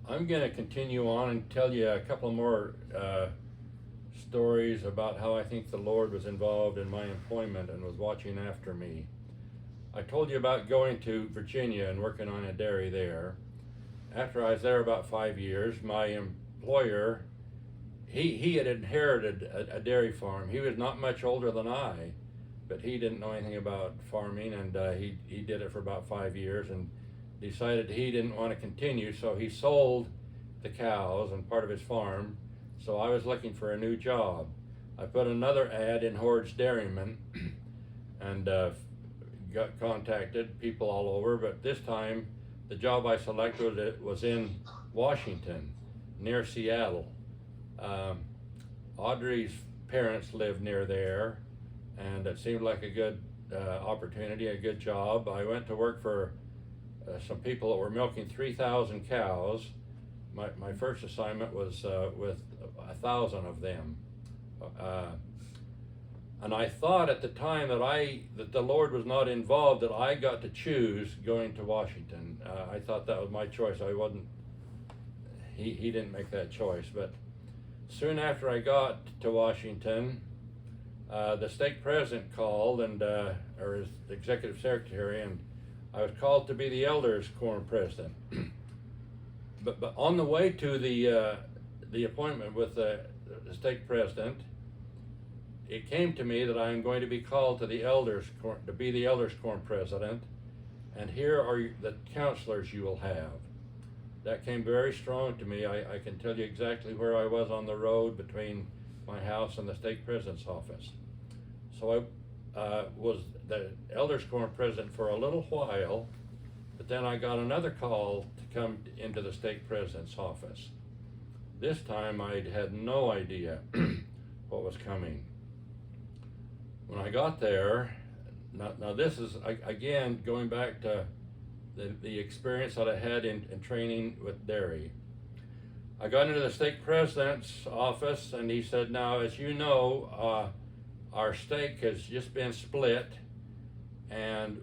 I'm going to continue on and tell you a couple more stories about how I think the Lord was involved in my employment and was watching after me. I told you about going to Virginia and working on a dairy there. After I was there about 5 years, my employer, he had inherited a dairy farm. He was not much older than I, but he didn't know anything about farming, and he did it for about 5 years and decided he didn't want to continue, so he sold the cows and part of his farm. So I was looking for a new job. I put another ad in Hord's Dairyman and got contacted people all over, but this time the job I selected was in Washington, near Seattle. Audrey's parents lived near there, and it seemed like a good opportunity, a good job. I went to work for some people that were milking 3,000 cows. My first assignment was with 1,000 of them. And I thought at the time that the Lord was not involved, that I got to choose going to Washington. I thought that was my choice. He didn't make that choice. But soon after I got to Washington, the stake president called, or his executive secretary, and I was called to be the elders quorum president. but on the way to the appointment with the stake president, it came to me that I am going to be called to be the elders quorum president, and here are the counselors you will have. That came very strong to me. I can tell you exactly where I was on the road between my house and the stake president's office. So I was the elders quorum president for a little while, but then I got another call to come into the stake president's office. This time I had no idea what was coming. When I got there, now this is again going back to the experience that I had in training with dairy. I got into the stake president's office, and he said, "Now, as you know, our stake has just been split, and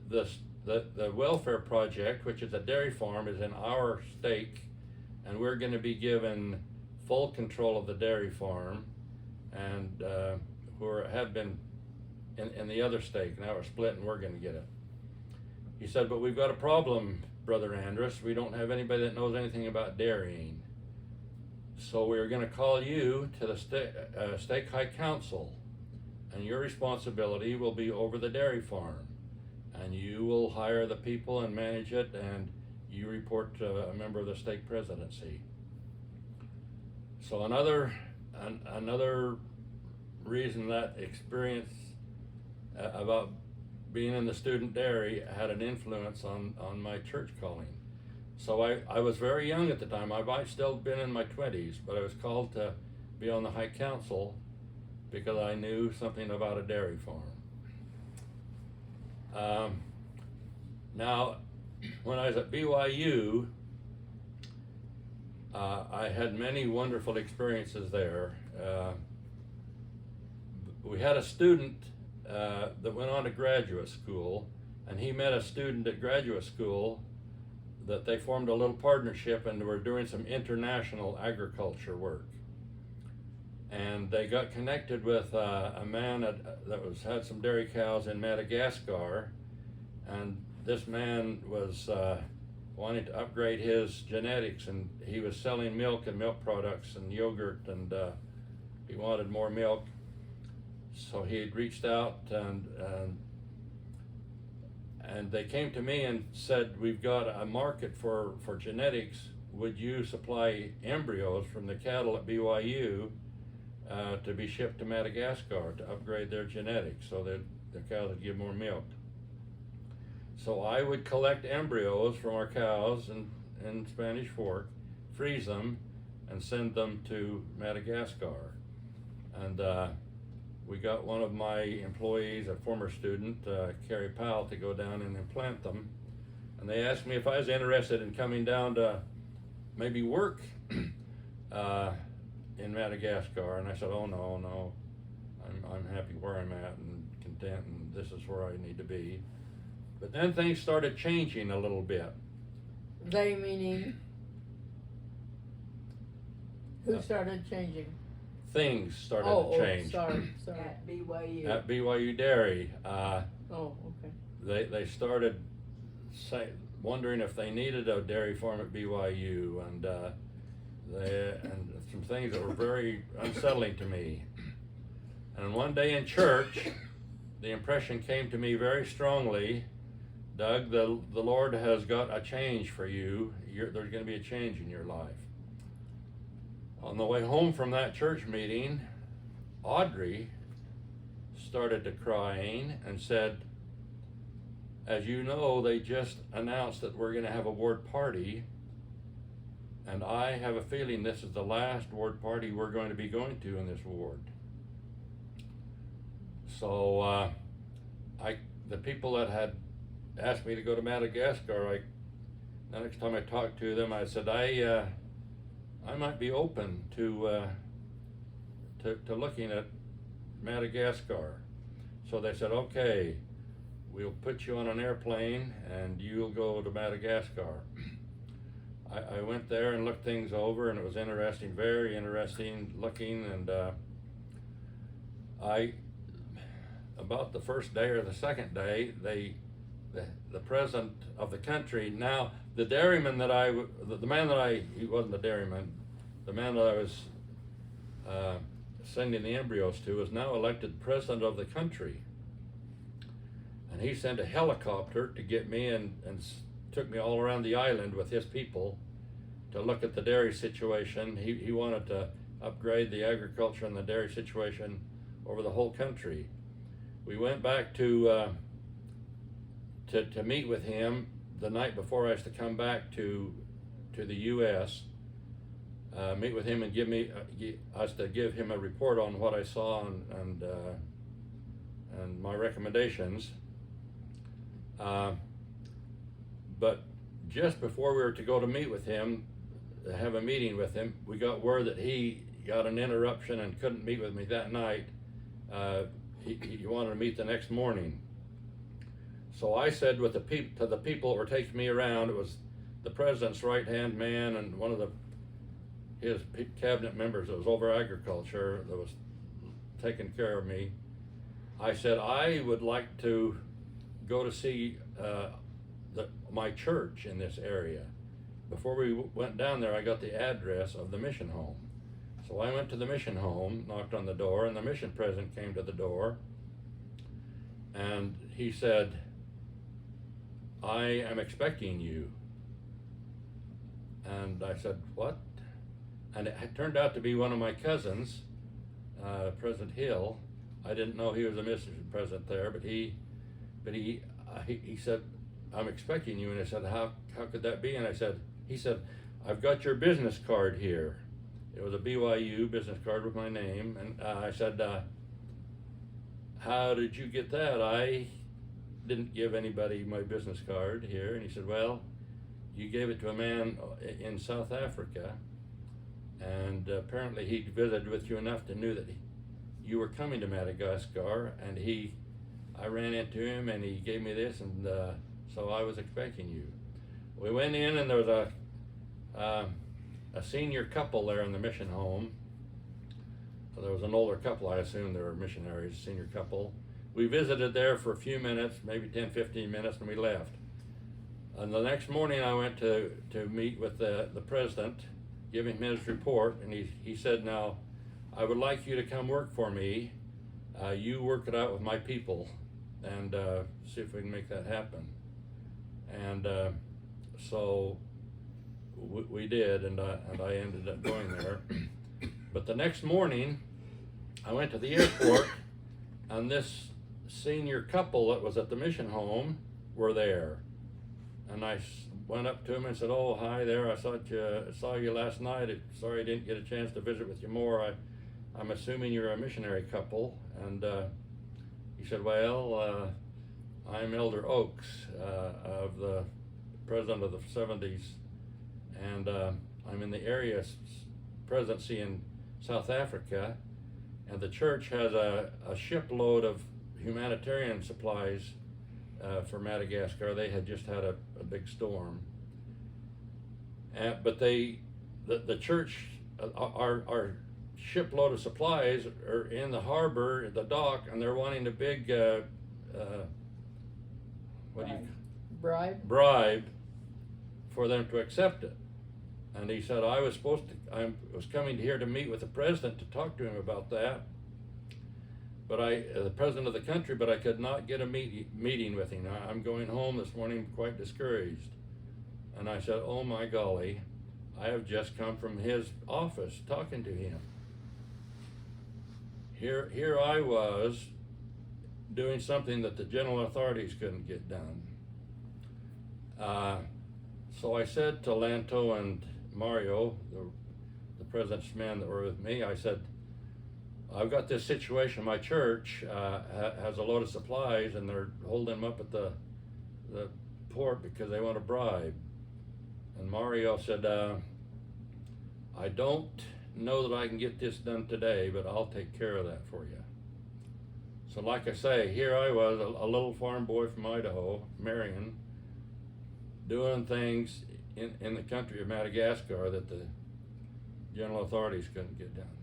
the welfare project, which is a dairy farm, is in our stake, and we're going to be given full control of the dairy farm, and have been in the other stake. Now we're split, and we're going to get it." He said, "But we've got a problem, Brother Andrus. We don't have anybody that knows anything about dairying. So we're going to call you to the stake high council, and your responsibility will be over the dairy farm, and you will hire the people and manage it, and you report to a member of the stake presidency." So another reason that experience about being in the student dairy had an influence on my church calling. So I was very young at the time. I might still been in my 20s, but I was called to be on the high council because I knew something about a dairy farm. Now, when I was at BYU, I had many wonderful experiences there. We had a student that went on to graduate school, and he met a student at graduate school that they formed a little partnership, and were doing some international agriculture work. And they got connected with a man that had some dairy cows in Madagascar, and this man was wanting to upgrade his genetics, and he was selling milk and milk products and yogurt, and he wanted more milk. So he had reached out, and they came to me and said, "We've got a market for genetics. Would you supply embryos from the cattle at BYU to be shipped to Madagascar to upgrade their genetics so that the cows would give more milk?" So I would collect embryos from our cows in Spanish Fork, freeze them, and send them to Madagascar. And we got one of my employees, a former student, Carrie Powell, to go down and implant them. And they asked me if I was interested in coming down to maybe work in Madagascar. And I said, "Oh, no, I'm happy where I'm at and content, and this is where I need to be." But then things started changing a little bit. They meaning? Who started changing? Things started to change. Sorry. At BYU. At BYU Dairy, Okay. they started wondering if they needed a dairy farm at BYU, and some things that were very unsettling to me. And one day in church, the impression came to me very strongly, Doug, the Lord has got a change for you. There's going to be a change in your life. On the way home from that church meeting, Audrey started to crying and said, as you know, they just announced that we're going to have a ward party, and I have a feeling this is the last ward party we're going to be going to in this ward. So the people that had asked me to go to Madagascar, the next time I talked to them, I said, I might be open to looking at Madagascar. So they said, okay, we'll put you on an airplane and you'll go to Madagascar. I went there and looked things over, and it was interesting, very interesting looking, and about the first day or the second day, the president of the country, now the dairyman he wasn't a dairyman, the man that I was sending the embryos to was now elected president of the country. And he sent a helicopter to get me and took me all around the island with his people to look at the dairy situation. He wanted to upgrade the agriculture and the dairy situation over the whole country. We went back to meet with him the night before I was to come back to the U.S. Meet with him and give him a report on what I saw and my recommendations. But just before we were to go to meet with him, to have a meeting with him, we got word that he got an interruption and couldn't meet with me that night. He wanted to meet the next morning. So I said to the people that were taking me around, it was the president's right-hand man and one of his cabinet members that was over agriculture that was taking care of me. I said, I would like to go to see my church in this area. Before we went down there, I got the address of the mission home. So I went to the mission home, knocked on the door, and the mission president came to the door, and he said, I am expecting you. And I said, what? And it turned out to be one of my cousins, President Hill. I didn't know he was a Mr. President there, but he said, I'm expecting you. And I said, how could that be? And he said, I've got your business card here. It was a BYU business card with my name. And I said, how did you get that? I didn't give anybody my business card here. And he said, well, you gave it to a man in South Africa, and apparently he visited with you enough to know that you were coming to Madagascar, and I ran into him and he gave me this, and so I was expecting you. We went in, and there was a senior couple there in the mission home. There was an older couple, I assume they were missionaries, senior couple. We visited there for a few minutes, maybe 10, 15 minutes, and we left. And the next morning I went to meet with the president, give him his report, and he said, now, I would like you to come work for me. You work it out with my people and see if we can make that happen. And so we did, and I ended up going there. But the next morning, I went to the airport, and this senior couple that was at the mission home were there. And I went up to him and said, oh, hi there, I saw you last night. Sorry I didn't get a chance to visit with you more. I'm assuming you're a missionary couple. And he said, well, I'm Elder Oakes, of the president of the 70s, and I'm in the area presidency in South Africa, and the church has a shipload of humanitarian supplies for Madagascar. They had just had a big storm, but the church, our shipload of supplies are in the harbor, at the dock, and they're wanting a big, what do you, bribe for them to accept it. And he said, I was coming here to meet with the president to talk to him about that, but the president of the country, but I could not get a meeting with him. I'm going home this morning quite discouraged. And I said, oh my golly, I have just come from his office talking to him. Here I was doing something that the general authorities couldn't get done. So I said to Lanto and Mario, the president's men that were with me, I said, I've got this situation. My church has a load of supplies, and they're holding them up at the port because they want a bribe. And Mario said, I don't know that I can get this done today, but I'll take care of that for you. So like I say, here I was, a little farm boy from Idaho, Marion, doing things in the country of Madagascar that the general authorities couldn't get done.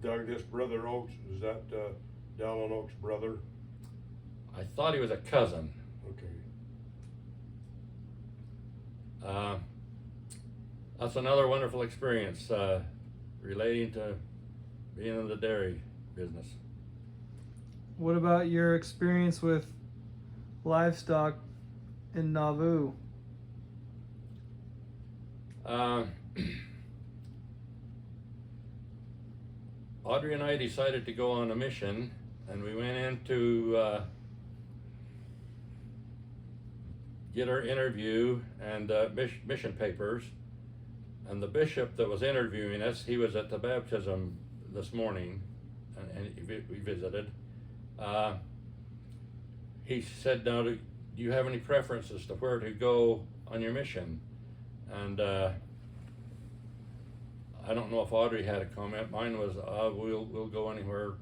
Doug, this Brother Oaks, is that Dallin Oaks' brother? I thought he was a cousin. Okay. That's another wonderful experience relating to being in the dairy business. What about your experience with livestock in Nauvoo? Audrey and I decided to go on a mission, and we went in to get our interview and mission papers. And the bishop that was interviewing us, he was at the baptism this morning, and we visited. He said, now, do you have any preferences to where to go on your mission? And I don't know if Audrey had a comment. Mine was, we'll go anywhere.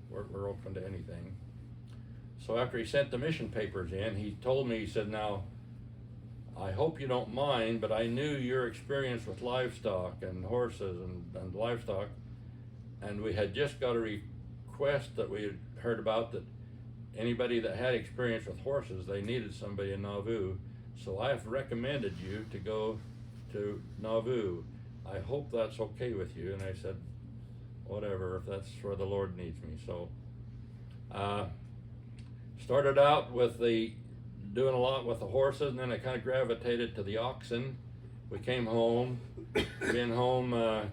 We're open to anything. So after he sent the mission papers in, he told me, he said, now, I hope you don't mind, but I knew your experience with livestock and horses and livestock, and we had just got a request that we had heard about that anybody that had experience with horses, they needed somebody in Nauvoo. So I have recommended you to go to Nauvoo. I hope that's okay with you. And I said, whatever, if that's where the Lord needs me. So started out with doing a lot with the horses, and then I kind of gravitated to the oxen. We came home, been home a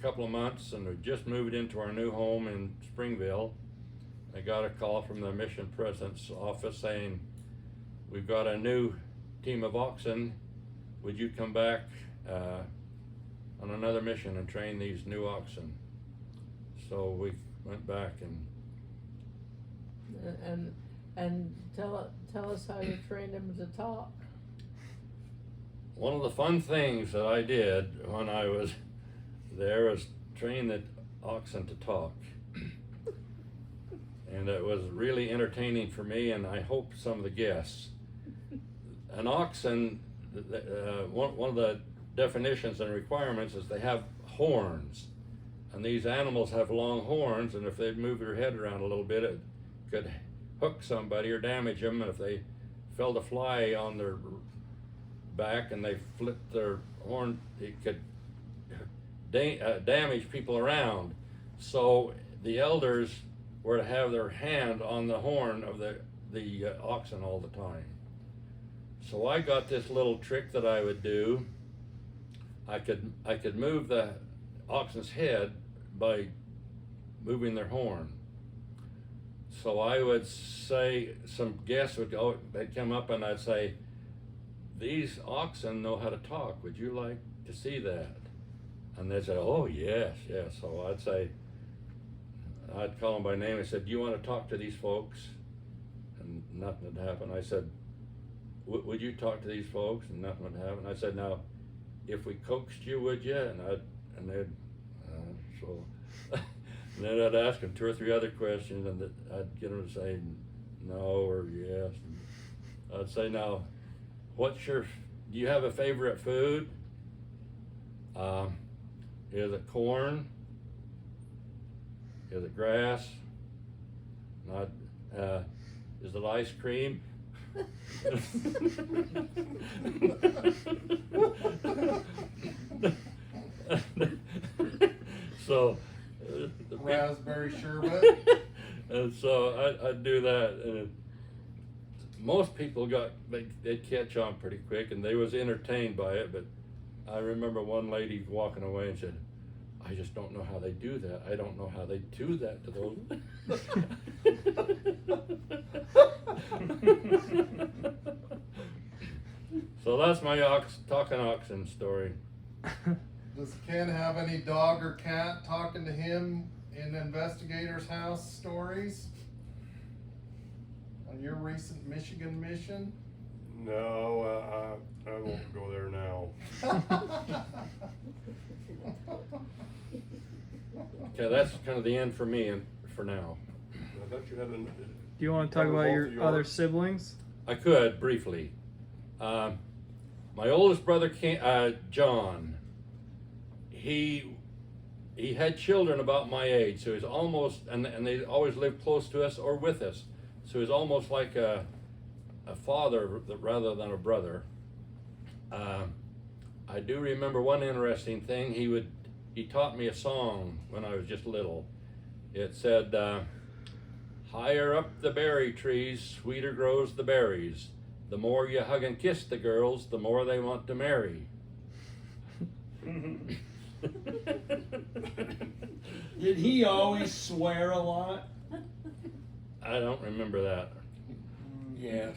couple of months, and we just moved into our new home in Springville. I got a call from the mission president's office saying, we've got a new team of oxen. Would you come back on another mission and train these new oxen? So we went back and tell us how you trained them to talk. One of the fun things that I did when I was there was train the oxen to talk. And it was really entertaining for me, and I hope some of the guests. An oxen, one of the definitions and requirements is they have horns. And these animals have long horns, and if they move their head around a little bit, it could hook somebody or damage them. And if they felt a fly on their back and they flipped their horn, it could damage people around. So the elders were to have their hand on the horn of the oxen all the time. So I got this little trick that I would do. I could move the oxen's head by moving their horn. So I would say, some guests they'd come up and I'd say, these oxen know how to talk. Would you like to see that? And they'd say, oh yes, yes. So I'd call them by name. I said, do you want to talk to these folks? And nothing would happen. I said, would you talk to these folks? And nothing would happen. I said, now, if we coaxed you, would you? And they'd, so, and then I'd ask them 2 or 3 other questions, and I'd get them to say no or yes. And I'd say, now, what's your do you have a favorite food? Is it corn? Is it grass? Not, is it ice cream? So, Raspberry sherbet. and so I'd do that, and most people they'd catch on pretty quick, and they was entertained by it. But I remember one lady walking away and said, "I just don't know how they do that. I don't know how they do that to those." So that's my talking oxen story. Does Ken have any dog or cat talking to him in investigator's house stories? On your recent Michigan mission? No, I won't go there now. Okay, that's kind of the end for me and for now. I thought you had Do you want to talk about your Both of other yours? siblings? I could briefly. My oldest brother, John, he had children about my age, so he's almost, and they always lived close to us or with us. So he's almost like a father rather than a brother. I do remember one interesting thing. He taught me a song when I was just little. It said, "Higher up the berry trees, sweeter grows the berries. The more you hug and kiss the girls, the more they want to marry." Did he always swear a lot? I don't remember that. Yes.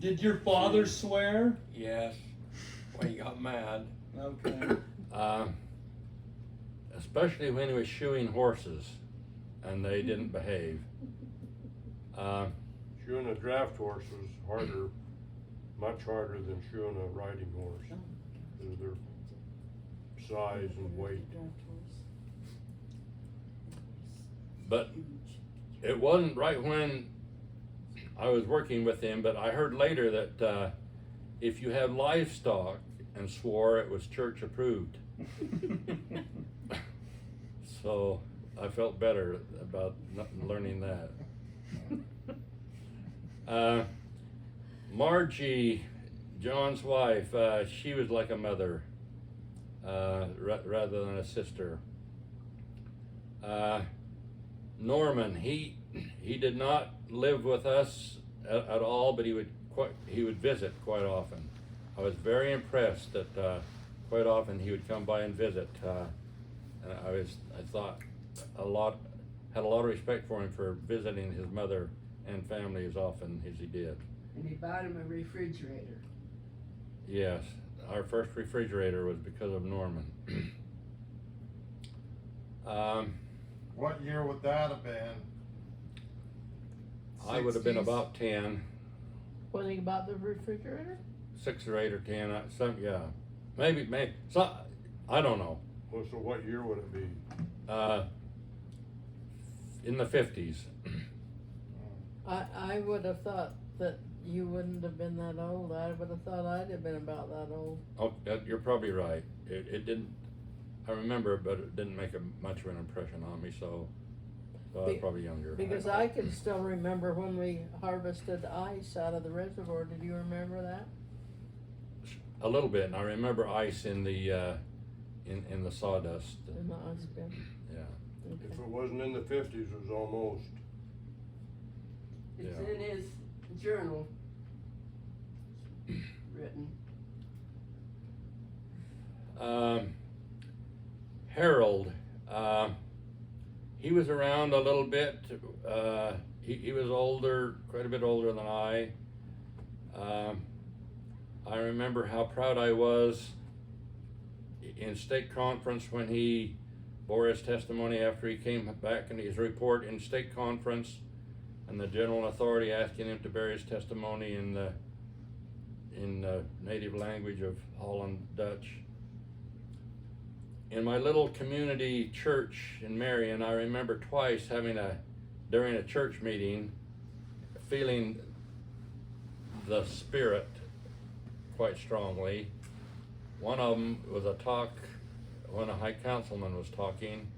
Did your father swear? Yes, when he got mad. Okay. Especially when he was shoeing horses and they didn't behave. Shoeing a draft horse was harder, much harder than shoeing a riding horse. Because of their size and weight. But it wasn't right when I was working with him, but I heard later that if you had livestock and swore, it was church approved. So I felt better about learning that. Margie, John's wife, she was like a mother rather than a sister. Norman, he did not live with us at all, but he would visit quite often. I was very impressed that quite often he would come by and visit, and I thought had a lot of respect for him for visiting his mother and family as often as he did. And he bought him a refrigerator. Yes, our first refrigerator was because of Norman. What year would that have been? I would have been 60s? about 10, When he bought the refrigerator? 6 or 8 or 10, yeah, maybe, so, I don't know. Well, so what year would it be? In the 50s. I would have thought that you wouldn't have been that old. I would have thought I'd have been about that old. Oh, you're probably right. It didn't, I remember it, but it didn't make much of an impression on me, so I was probably younger. Because I can still remember when we harvested ice out of the reservoir. Did you remember that? A little bit, and I remember ice in the in the sawdust. In the ice bin? Yeah. Okay. If it wasn't in the 50s, it was almost. It's Yeah. in his journal, written. Harold, he was around a little bit. He was older, quite a bit older than I. I remember how proud I was in stake conference when he bore his testimony after he came back in his report in stake conference, and the general authority asking him to bear his testimony in the native language of Holland Dutch. In my little community church in Marion, I remember twice during a church meeting, feeling the spirit quite strongly. One of them was a talk when a high councilman was talking,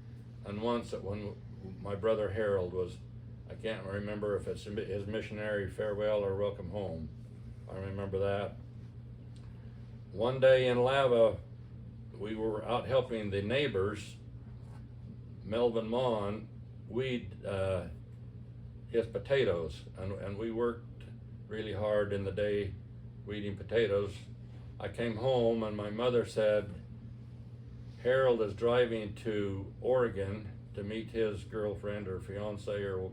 and once when my brother Harold was, I can't remember if it's his missionary farewell or welcome home. I remember that. One day in Lava, we were out helping the neighbors, Melvin Mon, weed his potatoes, and we worked really hard in the day weeding potatoes. I came home and my mother said, Harold is driving to Oregon to meet his girlfriend or fiance, or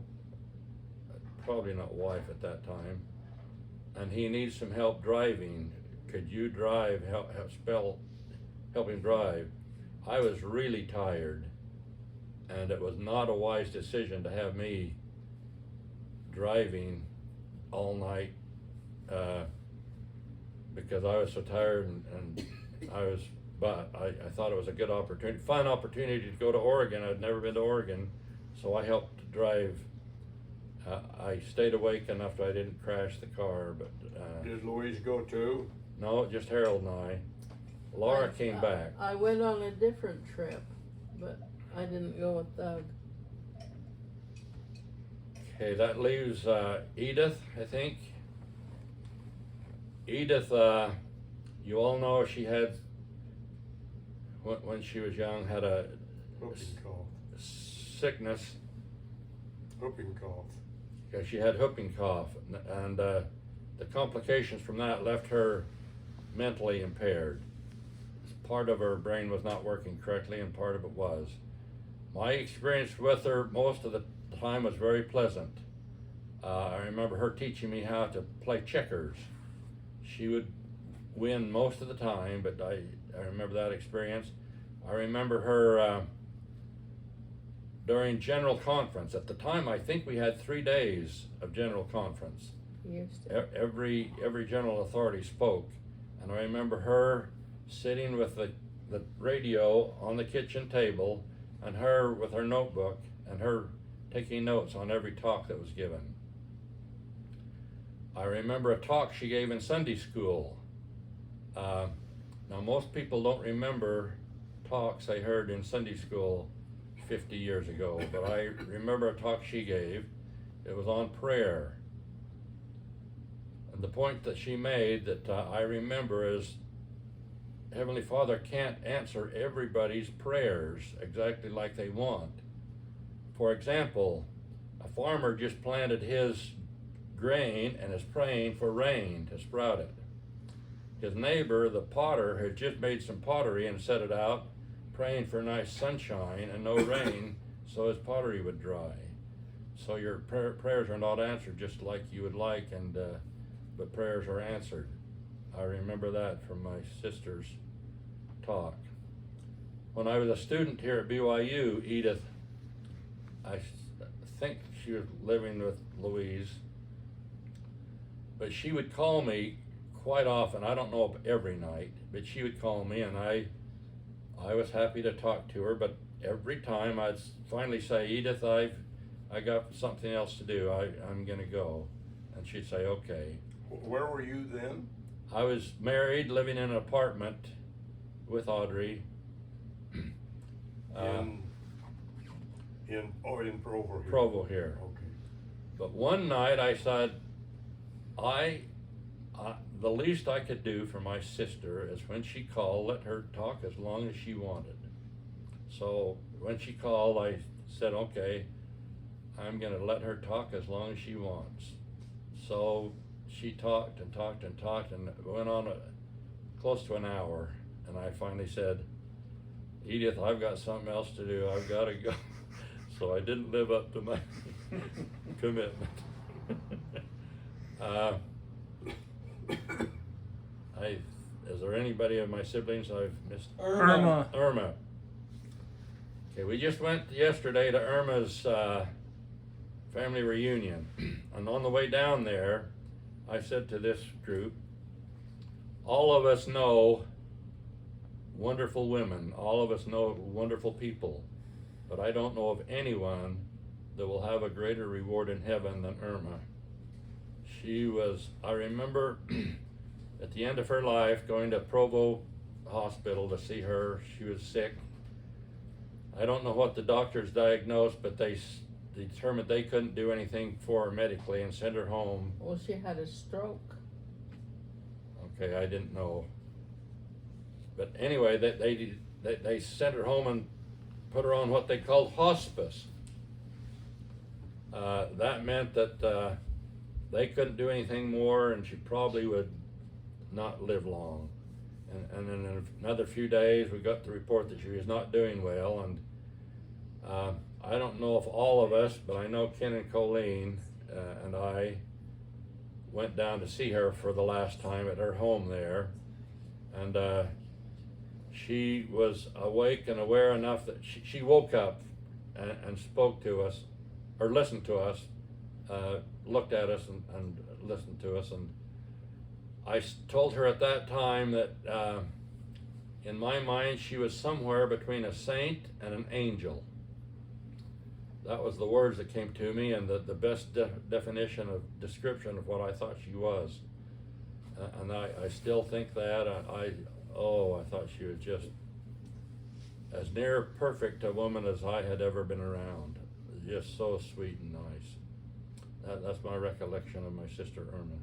probably not wife at that time, and he needs some help driving. Could you drive, help him drive? I was really tired, and it was not a wise decision to have me driving all night, because I was so tired, and but I thought it was a good opportunity, fun opportunity to go to Oregon. I'd never been to Oregon, so I helped drive. I stayed awake enough that I didn't crash the car, but Did Louise go too? no, just Harold and I. Laura came back. I went on a different trip, but I didn't go with Doug. Okay, that leaves Edith, I think. Edith, you all know she had, when she was young, had a Whooping cough. sickness. Whooping cough. Yeah, she had whooping cough, and the complications from that left her mentally impaired. Part of her brain was not working correctly, and part of it was. My experience with her most of the time was very pleasant. I remember her teaching me how to play checkers. She would win most of the time, but I remember that experience. I remember her during general conference. At the time, I think we had 3 days of general conference. Used to. Every general authority spoke, and I remember her sitting with the radio on the kitchen table, and her with her notebook, and her taking notes on every talk that was given. I remember a talk she gave in Sunday school. Now most people don't remember talks they heard in Sunday school 50 years ago, but I remember a talk she gave. It was on prayer. And the point that she made that I remember is Heavenly Father can't answer everybody's prayers exactly like they want. For example, a farmer just planted his grain and is praying for rain to sprout it. His neighbor, the potter, had just made some pottery and set it out, praying for nice sunshine and no rain so his pottery would dry. So your prayers are not answered just like you would like, but prayers are answered. I remember that from my sister's talk. When I was a student here at BYU, Edith, I think she was living with Louise, but she would call me quite often. I don't know if every night, but she would call me, and I was happy to talk to her, but every time I'd finally say, Edith, I got something else to do. I'm gonna go. And she'd say, okay. Where were you then? I was married, living in an apartment with Audrey. In Provo here. Provo here. Okay. But one night I said, the least I could do for my sister is when she called, let her talk as long as she wanted. So when she called, I said, okay, I'm gonna let her talk as long as she wants. So she talked and talked and talked, and it went on close to an hour, and I finally said, Edith, I've got something else to do, I've gotta go. So I didn't live up to my commitment. Is there anybody of my siblings I've missed? Irma. Irma. Okay, we just went yesterday to Irma's family reunion, and on the way down there, I said to this group, all of us know wonderful women, all of us know wonderful people, but I don't know of anyone that will have a greater reward in heaven than Irma. She was, I remember at the end of her life going to Provo Hospital to see her. She was sick. I don't know what the doctors diagnosed, but they determined they couldn't do anything for her medically and sent her home. Well, she had a stroke. Okay, I didn't know. But anyway, they sent her home and put her on what they called hospice. That meant that they couldn't do anything more, and she probably would not live long. And in another few days, we got the report that she was not doing well. And I don't know if all of us, but I know Ken and Colleen and I went down to see her for the last time at her home there. And she was awake and aware enough that she woke up and spoke to us, or listened to us, looked at us and listened to us. And I told her at that time that in my mind she was somewhere between a saint and an angel. That was the words that came to me, and the best definition of description of what I thought she was. And I still think that. I thought she was just as near perfect a woman as I had ever been around. Just so sweet and nice. That's my recollection of my sister Irma.